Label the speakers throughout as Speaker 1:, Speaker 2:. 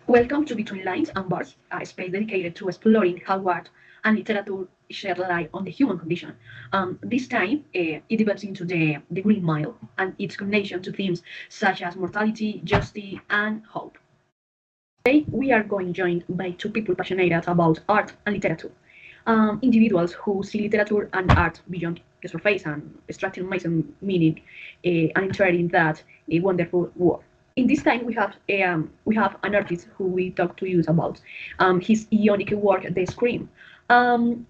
Speaker 1: Welcome to Between Lines and Bars, a space dedicated to exploring how art and literature shed light on the human condition. This time, it develops into the Green Mile and its connection to themes such as mortality, justice, and hope. Today, we are going joined by two people passionate about art and literature. Individuals who see literature and art beyond the surface and extracting maximum meaning and entering that wonderful world. In this time, we have an artist who we talk to you about his unique work, The Scream. Um,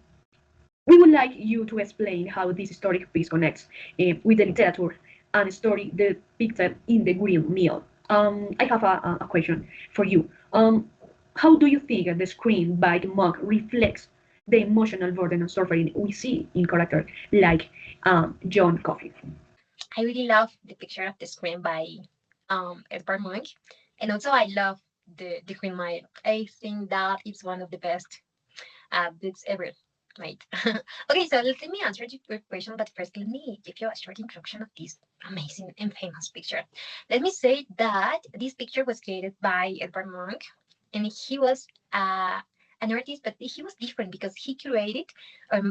Speaker 1: we would like you to explain how this historic piece connects with the literature and story depicted in the Green Meal. I have a question for you. How do you think the screen by Monk reflects the emotional burden and suffering we see in characters like John Coffey?
Speaker 2: I really love the picture of the screen by Edvard Munch, and also I love the Green Mile. I think that it's one of the best books ever made. Okay, so let me answer your question, but first let me give you a short introduction of this amazing and famous picture. Let me say that this picture was created by Edvard Munch, and he was an artist, but he was different because he curated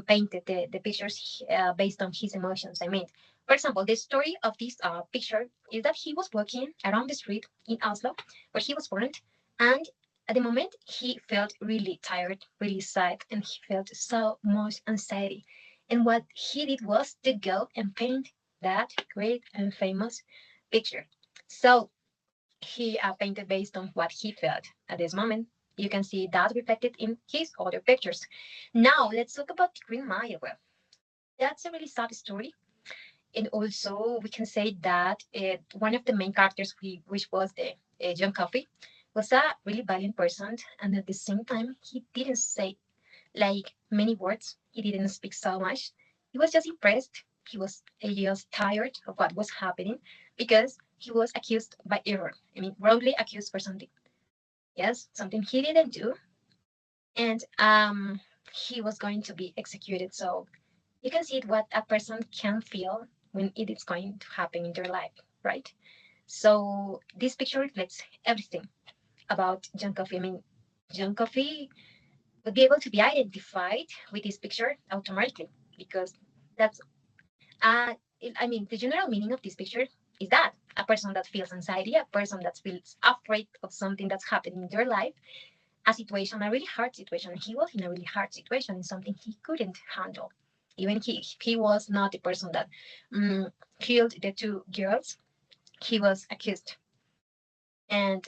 Speaker 2: painted the pictures based on his emotions. I mean, for example, the story of this picture is that he was walking around the street in Oslo, where he was born, and at the moment he felt really tired, really sad, and he felt so much anxiety. And what he did was to go and paint that great and famous picture. So he painted based on what he felt at this moment. You can see that reflected in his other pictures. Now let's talk about the Green Mile. Well, that's a really sad story, and also we can say that one of the main characters, which was the John Coffey, was a really valiant person, and at the same time he didn't say like many words. He didn't speak so much. He was just impressed. He was just tired of what was happening because he was accused by error. I mean, wrongly accused for something. Yes, something he didn't do, and he was going to be executed. So you can see what a person can feel when it is going to happen in their life, right? So this picture reflects everything about John Coffey. I mean, John Coffey would be able to be identified with this picture automatically because that's I mean, the general meaning of this picture is that a person that feels anxiety, a person that feels afraid of something that's happening in their life, a situation, a really hard situation. He was in a really hard situation in something he couldn't handle. Even he was not the person that killed the two girls. He was accused and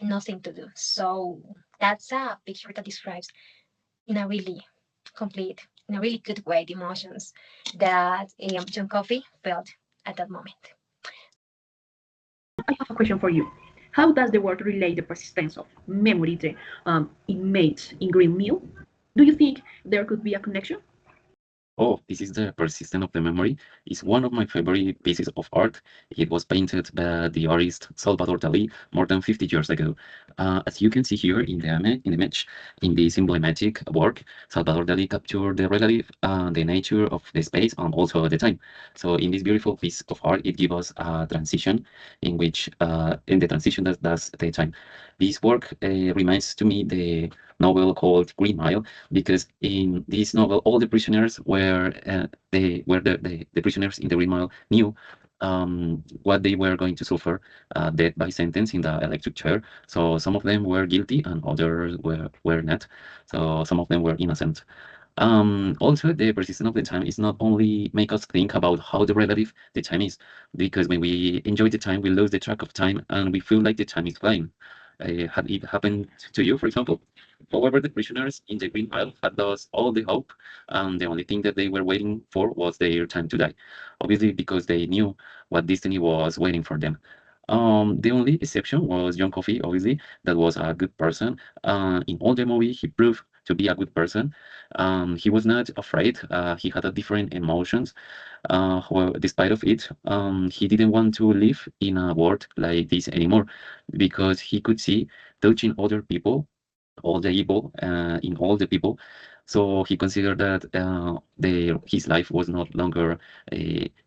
Speaker 2: nothing to do. So that's a picture that describes in a really complete, in a really good way, the emotions that John Coffey felt at that moment.
Speaker 1: I have a question for you. How does the work relate the persistence of memory the inmates in Green Mill? Do you think there could be a connection?
Speaker 3: Oh, this is the persistence of the memory. It's one of my favorite pieces of art. It was painted by the artist Salvador Dali more than 50 years ago. As you can see here in the image, in this emblematic work, Salvador Dali captured the relative, the nature of the space, and also the time. So in this beautiful piece of art, it gives us a transition in the transition that's the time. This work reminds to me the novel called Green Mile because in this novel all the prisoners the prisoners in the Green Mile knew what they were going to suffer, death by sentence in the electric chair. So some of them were guilty and others were not. So some of them were innocent. Also, the persistence of the time is not only make us think about how the relative the time is, because when we enjoy the time, we lose the track of time and we feel like the time is flying. Had it happened to you, for example? However, the prisoners in the Green Isle had lost all the hope, and the only thing that they were waiting for was their time to die. Obviously, because they knew what destiny was waiting for them. The only exception was John Coffey, obviously, that was a good person. In all the movie, he proved to be a good person. He was not afraid. He had a different emotions. However, despite of it, he didn't want to live in a world like this anymore because he could see touching other people all the evil in all the people. So he considered that his life was not longer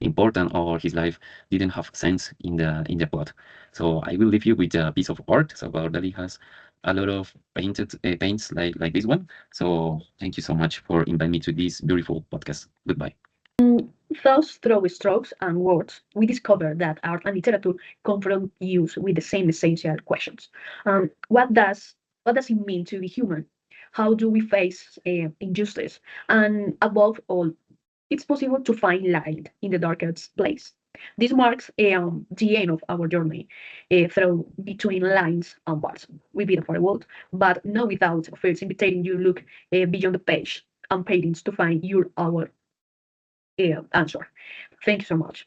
Speaker 3: important, or his life didn't have sense in the plot. So I will leave you with a piece of art Salvador Dali has a lot of paints like this one. So thank you so much for inviting me to this beautiful podcast. Goodbye.
Speaker 1: Thus, through strokes and words, we discover that art and literature confront youth with the same essential questions. What does it mean to be human? How do we face injustice? And above all, it's possible to find light in the darkest place. This marks the end of our journey through between lines and bars. We beat for a world, but not without first inviting you to look beyond the page and paintings to find your our answer. Thank you so much.